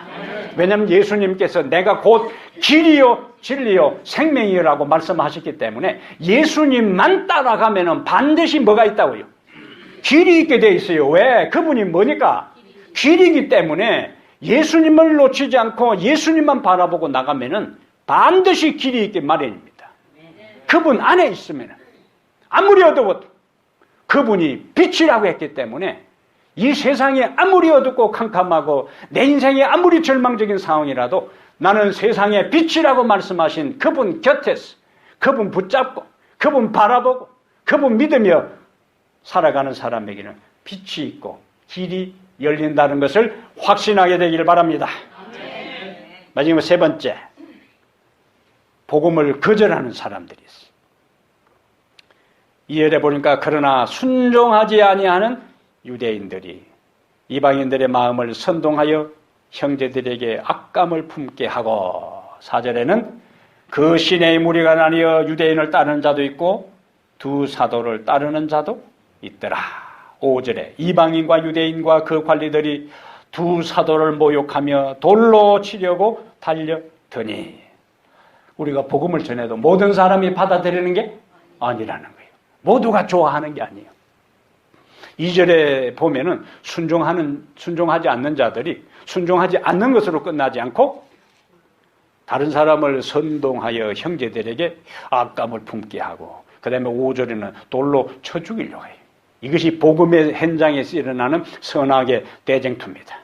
왜냐하면 예수님께서 내가 곧 길이요 진리요 생명이라고 말씀하셨기 때문에 예수님만 따라가면 반드시 뭐가 있다고요? 길이 있게 돼 있어요. 왜? 그분이 뭐니까? 길이기 때문에 예수님을 놓치지 않고 예수님만 바라보고 나가면은 반드시 길이 있게 마련입니다. 그분 안에 있으면 아무리 어두워도 그분이 빛이라고 했기 때문에 이 세상이 아무리 어둡고 캄캄하고 내 인생이 아무리 절망적인 상황이라도 나는 세상의 빛이라고 말씀하신 그분 곁에서 그분 붙잡고 그분 바라보고 그분 믿으며 살아가는 사람에게는 빛이 있고 길이 열린다는 것을 확신하게 되기를 바랍니다. 마지막 세 번째, 복음을 거절하는 사람들이 있어요. 2절에 보니까 그러나 순종하지 아니하는 유대인들이 이방인들의 마음을 선동하여 형제들에게 악감을 품게 하고, 4절에는 그 시내의 무리가 나뉘어 유대인을 따르는 자도 있고 두 사도를 따르는 자도 있더라. 5절에 이방인과 유대인과 그 관리들이 두 사도를 모욕하며 돌로 치려고 달려드니, 우리가 복음을 전해도 모든 사람이 받아들이는 게 아니라는 거예요. 모두가 좋아하는 게 아니에요. 2절에 보면은 순종하지 않는 자들이 순종하지 않는 것으로 끝나지 않고 다른 사람을 선동하여 형제들에게 악감을 품게 하고, 그 다음에 5절에는 돌로 쳐 죽이려고 해요. 이것이 복음의 현장에서 일어나는 선악의 대쟁투입니다.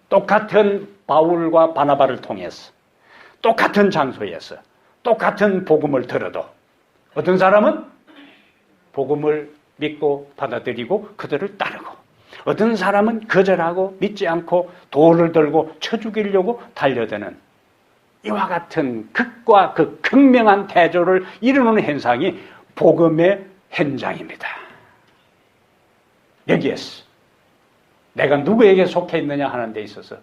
똑같은 바울과 바나바를 통해서 똑같은 장소에서 똑같은 복음을 들어도 어떤 사람은 복음을 믿고 받아들이고 그들을 따르고, 어떤 사람은 거절하고 믿지 않고 돌을 들고 쳐 죽이려고 달려드는 이와 같은 극과 극 극명한 대조를 이루는 현상이 복음의 현장입니다. 여기에서 내가 누구에게 속해 있느냐 하는 데 있어서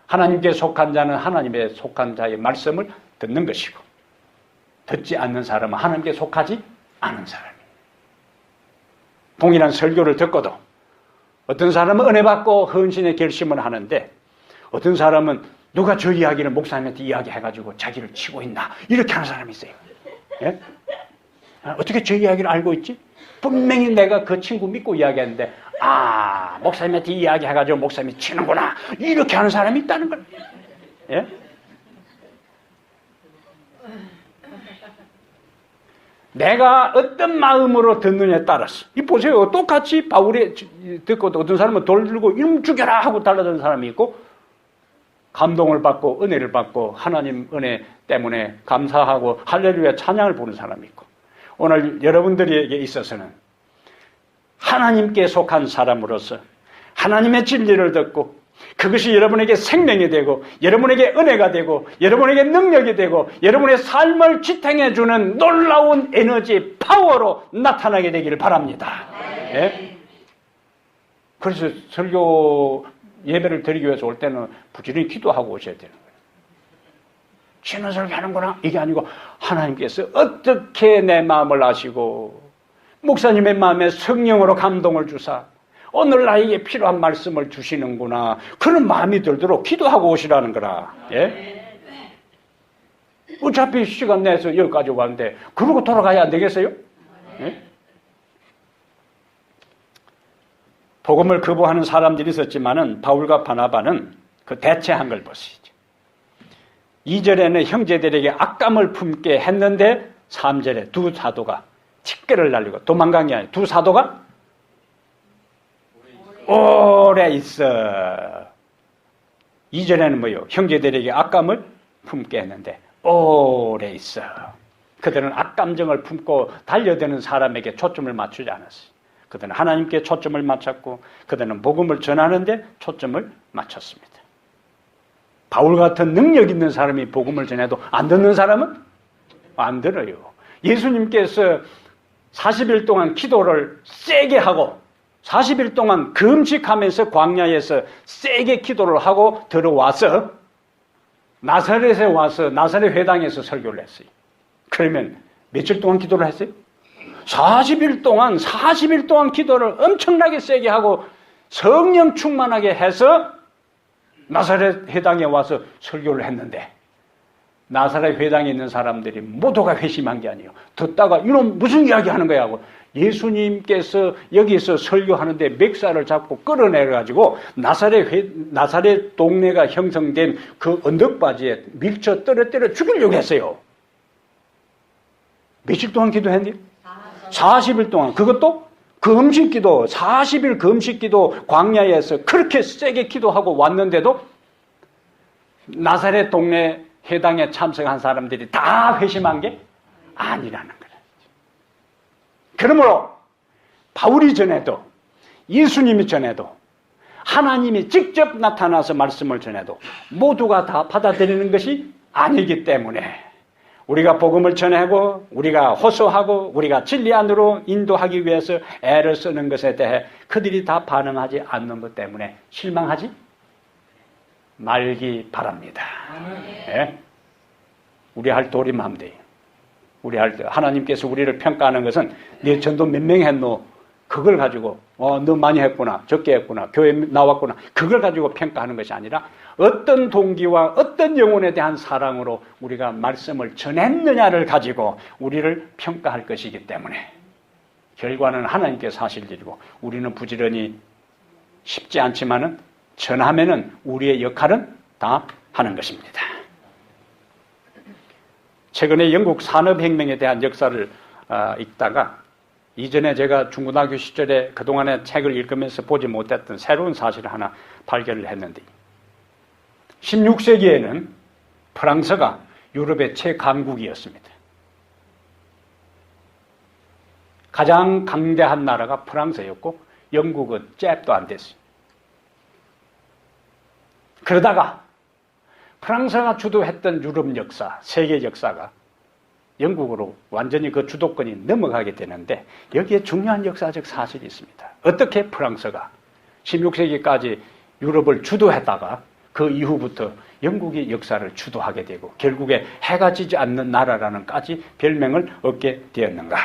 하나님께 속한 자는 하나님에 속한 자의 말씀을 듣는 것이고, 듣지 않는 사람은 하나님께 속하지 않은 사람이에요. 동일한 설교를 듣고도 어떤 사람은 은혜 받고 헌신의 결심을 하는데, 어떤 사람은 누가 저 이야기를 목사님한테 이야기해가지고 자기를 치고 있나 이렇게 하는 사람이 있어요. 예? 어떻게 저 이야기를 알고 있지? 분명히 내가 그 친구 믿고 이야기했는데, 목사님한테 이야기해가지고 목사님이 치는구나 이렇게 하는 사람이 있다는 거예요. 예? 내가 어떤 마음으로 듣느냐에 따라서, 이 보세요. 똑같이 바울이 듣고도 어떤 사람은 돌 들고 이놈 죽여라 하고 달라드는 사람이 있고, 감동을 받고 은혜를 받고 하나님 은혜 때문에 감사하고 할렐루야 찬양을 부르는 사람이 있고, 오늘 여러분들에게 있어서는 하나님께 속한 사람으로서 하나님의 진리를 듣고 그것이 여러분에게 생명이 되고 여러분에게 은혜가 되고 여러분에게 능력이 되고 여러분의 삶을 지탱해주는 놀라운 에너지, 파워로 나타나게 되기를 바랍니다. 예? 그래서 설교 예배를 드리기 위해서 올 때는 부지런히 기도하고 오셔야 되는 거예요. 신은 설교하는구나 이게 아니고, 하나님께서 어떻게 내 마음을 아시고 목사님의 마음에 성령으로 감동을 주사 오늘 나에게 필요한 말씀을 주시는구나, 그런 마음이 들도록 기도하고 오시라는 거라. 예? 어차피 시간 내서 여기까지 왔는데 그러고 돌아가야 안 되겠어요? 예? 복음을 거부하는 사람들이 있었지만은 바울과 바나바는 그 대체한 걸 보시죠. 2절에는 형제들에게 악감을 품게 했는데 3절에 두 사도가 직결을 날리고 도망간 게 아니라 두 사도가 오래 있어. 2절에는 뭐요? 형제들에게 악감을 품게 했는데 오래 있어. 그들은 악감정을 품고 달려드는 사람에게 초점을 맞추지 않았어요. 그들은 하나님께 초점을 맞췄고 그들은 복음을 전하는데 초점을 맞췄습니다. 바울 같은 능력 있는 사람이 복음을 전해도 안 듣는 사람은 안 들어요. 예수님께서 40일 동안 기도를 세게 하고 40일 동안 금식하면서 광야에서 세게 기도를 하고 들어와서 나사렛에 와서 나사렛 회당에서 설교를 했어요. 그러면 며칠 동안 기도를 했어요? 40일 동안 기도를 엄청나게 세게 하고 성령 충만하게 해서 나사렛 회당에 와서 설교를 했는데, 나사렛 회당에 있는 사람들이 모두가 회심한 게 아니에요. 듣다가 이놈 무슨 이야기 하는 거야 하고 예수님께서 여기서 설교하는데 멱살을 잡고 끌어내가지고 나사렛 동네가 형성된 그 언덕바지에 밀쳐 떨어뜨려 죽이려고 했어요. 며칠 동안 기도했니? 40일 동안. 그것도 금식기도 40일 금식기도 광야에서 그렇게 세게 기도하고 왔는데도 나사렛 동네 회당에 참석한 사람들이 다 회심한 게 아니라는 거예요. 그러므로 바울이 전해도 예수님이 전해도 하나님이 직접 나타나서 말씀을 전해도 모두가 다 받아들이는 것이 아니기 때문에 우리가 복음을 전하고 우리가 호소하고 우리가 진리 안으로 인도하기 위해서 애를 쓰는 것에 대해 그들이 다 반응하지 않는 것 때문에 실망하지 말기 바랍니다. 네? 우리 할 도리만 돼요. 우리 할 때 하나님께서 우리를 평가하는 것은 네 전도 몇 명 했노? 그걸 가지고 너 많이 했구나, 적게 했구나, 교회 나왔구나, 그걸 가지고 평가하는 것이 아니라 어떤 동기와 어떤 영혼에 대한 사랑으로 우리가 말씀을 전했느냐를 가지고 우리를 평가할 것이기 때문에 결과는 하나님께서 하실 일이고 우리는 부지런히 쉽지 않지만은 전하면은 우리의 역할은 다 하는 것입니다. 최근에 영국 산업혁명에 대한 역사를 읽다가 이전에 제가 중고등학교 시절에 그동안에 책을 읽으면서 보지 못했던 새로운 사실을 하나 발견을 했는데 16세기에는 프랑스가 유럽의 최강국이었습니다. 가장 강대한 나라가 프랑스였고 영국은 잽도 안 됐어요. 그러다가 프랑스가 주도했던 유럽 역사, 세계 역사가 영국으로 완전히 그 주도권이 넘어가게 되는데 여기에 중요한 역사적 사실이 있습니다. 어떻게 프랑스가 16세기까지 유럽을 주도했다가 그 이후부터 영국이 역사를 주도하게 되고 결국에 해가 지지 않는 나라라는까지 별명을 얻게 되었는가?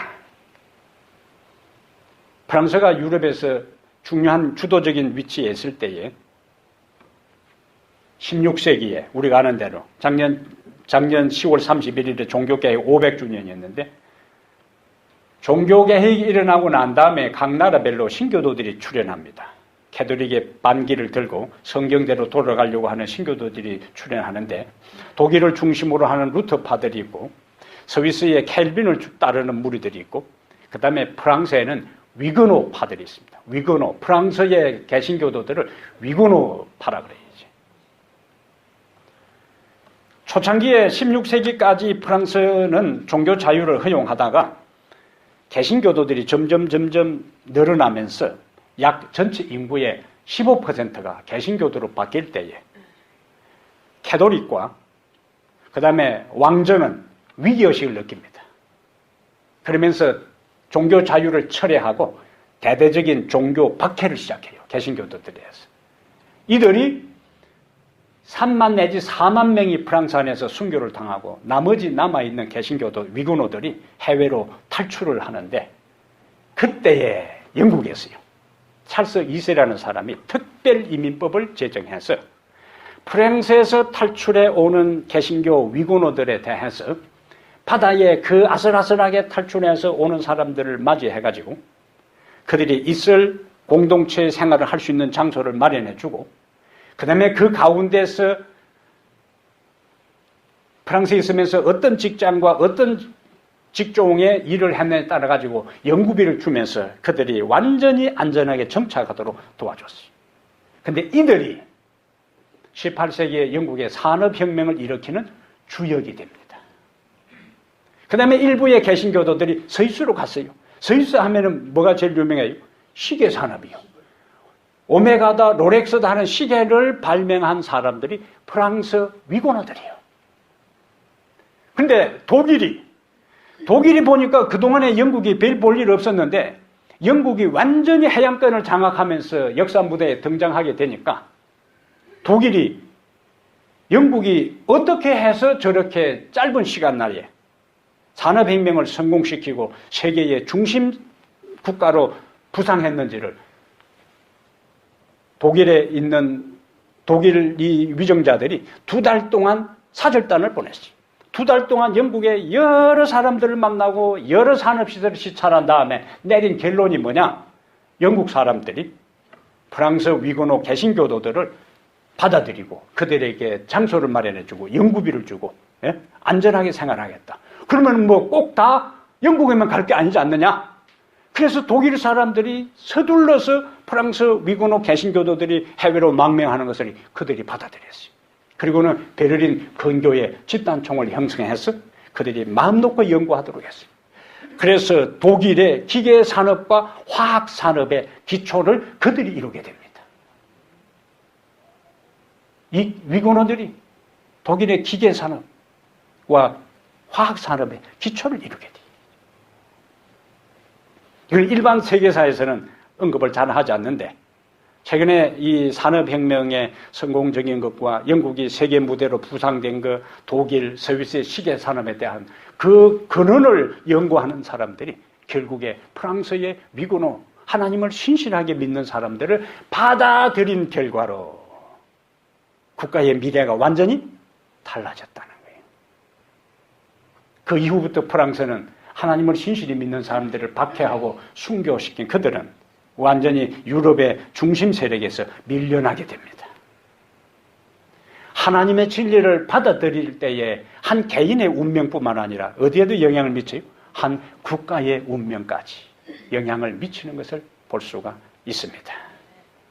프랑스가 유럽에서 중요한 주도적인 위치에 있을 때에 16세기에 우리가 아는 대로 작년 10월 31일에 종교개혁 500주년이었는데 종교개혁이 일어나고 난 다음에 각 나라별로 신교도들이 출현합니다. 캐톨릭의 반기를 들고 성경대로 돌아가려고 하는 신교도들이 출현하는데 독일을 중심으로 하는 루터파들이 있고 스위스의 켈빈을 따르는 무리들이 있고 그 다음에 프랑스에는 위그노파들이 있습니다. 위그노, 프랑스의 개신교도들을 위그노파라 그래요. 초창기에 16세기까지 프랑스는 종교 자유를 허용하다가 개신교도들이 점점 늘어나면서 약 전체 인구의 15%가 개신교도로 바뀔 때에 캐톨릭과 그 다음에 왕정은 위기의식을 느낍니다. 그러면서 종교 자유를 철회하고 대대적인 종교 박해를 시작해요. 개신교도들에 대해서. 이들이 3만 내지 4만 명이 프랑스 안에서 순교를 당하고 나머지 남아있는 개신교도 위그노들이 해외로 탈출을 하는데 그때에 영국에서요. 찰스 2세라는 사람이 특별 이민법을 제정해서 프랑스에서 탈출해 오는 개신교 위그노들에 대해서 바다에 그 아슬아슬하게 탈출해서 오는 사람들을 맞이해가지고 그들이 있을 공동체 생활을 할 수 있는 장소를 마련해주고 그 다음에 그 가운데서 프랑스에 있으면서 어떤 직장과 어떤 직종의 일을 했느냐에 따라 가지고 연구비를 주면서 그들이 완전히 안전하게 정착하도록 도와줬어요. 근데 이들이 18세기에 영국의 산업혁명을 일으키는 주역이 됩니다. 그 다음에 일부의 개신교도들이 스위스로 갔어요. 스위스 하면은 뭐가 제일 유명해요? 시계 산업이요. 오메가다, 롤렉스다 하는 시계를 발명한 사람들이 프랑스 위고노들이에요. 근데 독일이 보니까 그동안에 영국이 별 볼 일 없었는데 영국이 완전히 해양권을 장악하면서 역사 무대에 등장하게 되니까 독일이 영국이 어떻게 해서 저렇게 짧은 시간 내에 산업혁명을 성공시키고 세계의 중심 국가로 부상했는지를 독일에 있는 독일 이 위정자들이 2달 동안 사절단을 보냈어요. 2달 동안 영국의 여러 사람들을 만나고 여러 산업시설을 시찰한 다음에 내린 결론이 뭐냐? 영국 사람들이 프랑스 위고노 개신교도들을 받아들이고 그들에게 장소를 마련해주고 연구비를 주고 안전하게 생활하겠다. 그러면 뭐 꼭 다 영국에만 갈 게 아니지 않느냐? 그래서 독일 사람들이 서둘러서 프랑스 위군호 개신교도들이 해외로 망명하는 것을 그들이 받아들였어요. 그리고는 베를린 근교에 집단총을 형성해서 그들이 마음 놓고 연구하도록 했어요. 그래서 독일의 기계산업과 화학산업의 기초를 그들이 이루게 됩니다. 이 위군호들이 독일의 기계산업과 화학산업의 기초를 이루게 돼요. 이걸 일반 세계사에서는 언급을 잘 하지 않는데 최근에 이 산업혁명의 성공적인 것과 영국이 세계 무대로 부상된 것, 독일, 스위스의 시계산업에 대한 그 근원을 연구하는 사람들이 결국에 프랑스의 위군호, 하나님을 신실하게 믿는 사람들을 받아들인 결과로 국가의 미래가 완전히 달라졌다는 거예요. 그 이후부터 프랑스는 하나님을 신실히 믿는 사람들을 박해하고 순교시킨 그들은 완전히 유럽의 중심 세력에서 밀려나게 됩니다. 하나님의 진리를 받아들일 때에 한 개인의 운명뿐만 아니라 어디에도 영향을 미쳐요? 한 국가의 운명까지 영향을 미치는 것을 볼 수가 있습니다.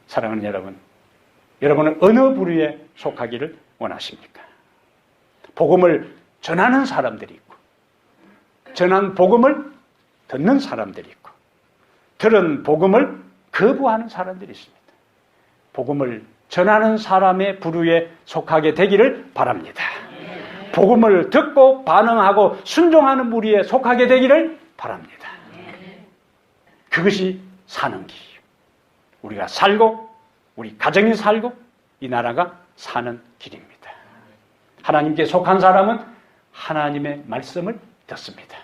사랑하는 여러분, 여러분은 어느 부류에 속하기를 원하십니까? 복음을 전하는 사람들이 있고 전한 복음을 듣는 사람들이 있고 들은 복음을 거부하는 사람들이 있습니다. 복음을 전하는 사람의 부류에 속하게 되기를 바랍니다. 복음을 듣고 반응하고 순종하는 무리에 속하게 되기를 바랍니다. 그것이 사는 길이에요. 우리가 살고 우리 가정이 살고 이 나라가 사는 길입니다. 하나님께 속한 사람은 하나님의 말씀을 듣습니다.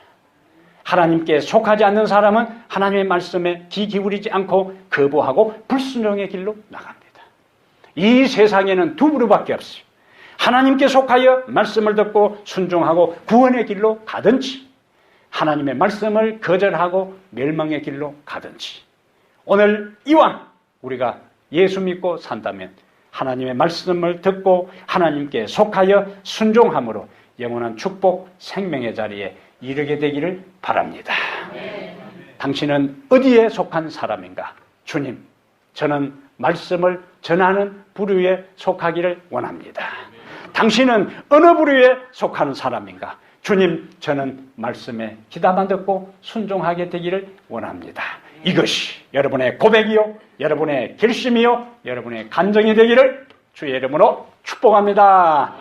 하나님께 속하지 않는 사람은 하나님의 말씀에 귀 기울이지 않고 거부하고 불순종의 길로 나갑니다. 이 세상에는 두 부류밖에 없어요. 하나님께 속하여 말씀을 듣고 순종하고 구원의 길로 가든지 하나님의 말씀을 거절하고 멸망의 길로 가든지 오늘 이왕 우리가 예수 믿고 산다면 하나님의 말씀을 듣고 하나님께 속하여 순종함으로 영원한 축복 생명의 자리에 이르게 되기를 바랍니다. 당신은 어디에 속한 사람인가? 주님, 저는 말씀을 전하는 부류에 속하기를 원합니다. 당신은 어느 부류에 속하는 사람인가? 주님, 저는 말씀에 귀담아 듣고 순종하게 되기를 원합니다. 이것이 여러분의 고백이요, 여러분의 결심이요, 여러분의 간정이 되기를 주의 이름으로 축복합니다.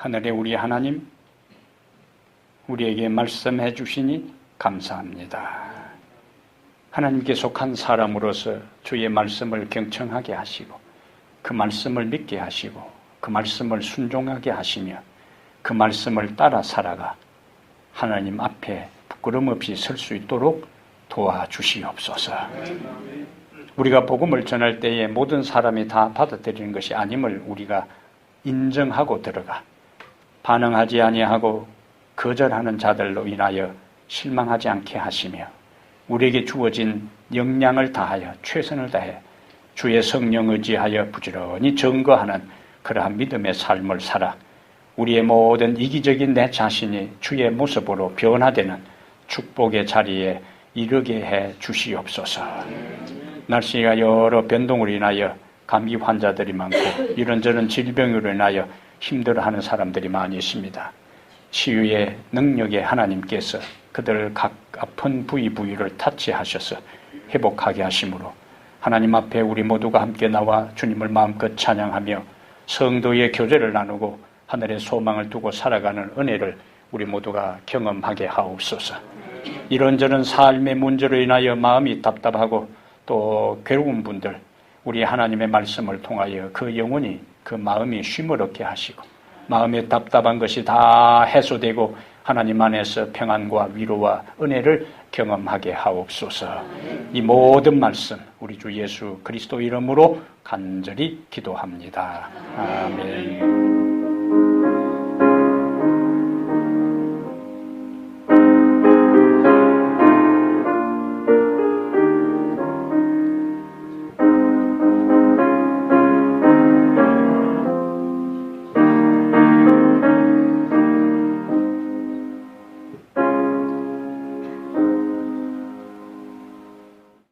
하늘의 우리 하나님, 우리에게 말씀해 주시니 감사합니다. 하나님께 속한 사람으로서 주의 말씀을 경청하게 하시고 그 말씀을 믿게 하시고 그 말씀을 순종하게 하시며 그 말씀을 따라 살아가 하나님 앞에 부끄럼 없이 설 수 있도록 도와주시옵소서. 우리가 복음을 전할 때에 모든 사람이 다 받아들이는 것이 아님을 우리가 인정하고 들어가 반응하지 아니하고 거절하는 자들로 인하여 실망하지 않게 하시며 우리에게 주어진 역량을 다하여 최선을 다해 주의 성령 의지하여 부지런히 증거하는 그러한 믿음의 삶을 살아 우리의 모든 이기적인 내 자신이 주의 모습으로 변화되는 축복의 자리에 이르게 해 주시옵소서. 날씨가 여러 변동으로 인하여 감기 환자들이 많고 이런저런 질병으로 인하여 힘들어하는 사람들이 많이 있습니다. 치유의 능력의 하나님께서 그들 각 아픈 부위를 타치하셔서 회복하게 하심으로 하나님 앞에 우리 모두가 함께 나와 주님을 마음껏 찬양하며 성도의 교제를 나누고 하늘의 소망을 두고 살아가는 은혜를 우리 모두가 경험하게 하옵소서. 이런저런 삶의 문제로 인하여 마음이 답답하고 또 괴로운 분들 우리 하나님의 말씀을 통하여 그 영혼이 그 마음이 쉼을 얻게 하시고 마음의 답답한 것이 다 해소되고 하나님 안에서 평안과 위로와 은혜를 경험하게 하옵소서. 이 모든 말씀 우리 주 예수 그리스도 이름으로 간절히 기도합니다. 아멘.